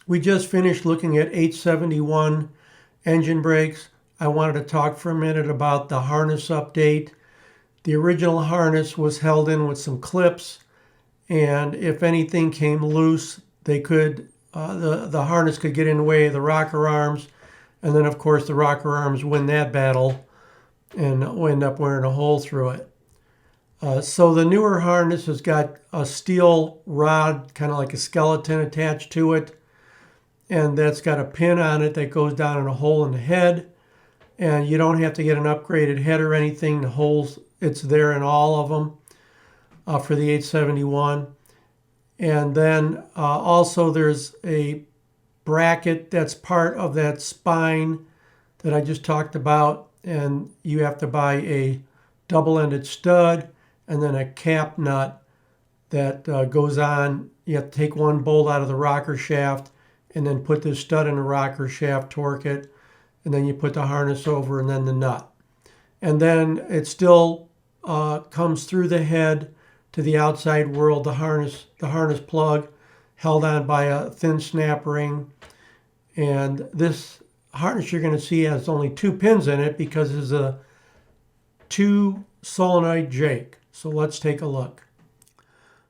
We just finished looking at 871 engine brakes. I wanted to talk for a minute about the harness update. The original harness was held in with some clips, and if anything came loose, they could the harness could get in the way of the rocker arms, and then of course the rocker arms win that battle and end up wearing a hole through it. So the newer harness has got a steel rod, kind of like a skeleton attached to it, and that's got a pin on it that goes down in a hole in the head. And you don't have to get an upgraded head or anything. The holes, it's there in all of them for the 871. And then also there's a bracket that's part of that spine that I just talked about. And you have to buy a double-ended stud and then a cap nut that goes on. You have to take one bolt out of the rocker shaft and then put this stud in the rocker shaft, torque it, and then you put the harness over and then the nut. And then it still comes through the head to the outside world, the harness plug held on by a thin snap ring. And this harness you're going to see has only 2 pins in it because it's a 2 Solenoid Jake. So let's take a look.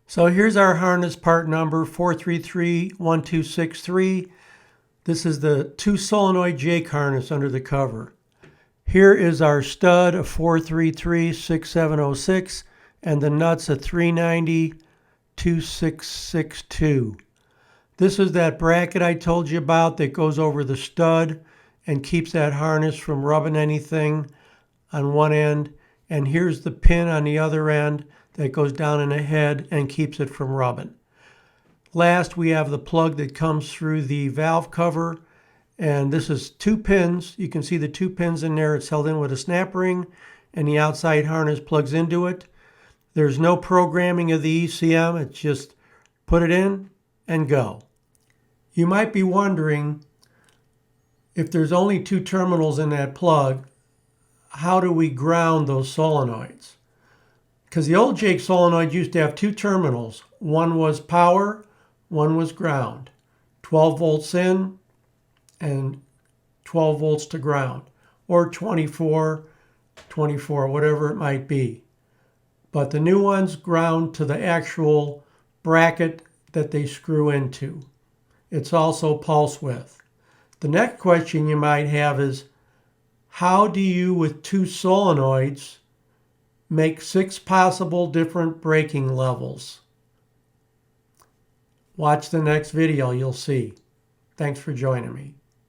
So here's our harness part number 4331263. This is the 2 Solenoid Jake harness under the cover. Here is our stud of 4336706 and the nuts of 3902662. This is that bracket I told you about that goes over the stud and keeps that harness from rubbing anything on one end. And here's the pin on the other end that goes down in the head and keeps it from rubbing. Last, we have the plug that comes through the valve cover, and this is 2 pins. You can see the 2 pins in there. It's held in with a snap ring, and the outside harness plugs into it. There's no programming of the ECM. It's just put it in and go. You might be wondering, if there's only 2 terminals in that plug, how do we ground those solenoids? Because the old Jake solenoid used to have 2 terminals. One was power, one was ground. 12 volts in and 12 volts to ground. Or 24, whatever it might be. But the new ones ground to the actual bracket that they screw into. It's also pulse width. The next question you might have is, how do you, with 2 solenoids, make 6 possible different braking levels? Watch the next video, you'll see. Thanks for joining me.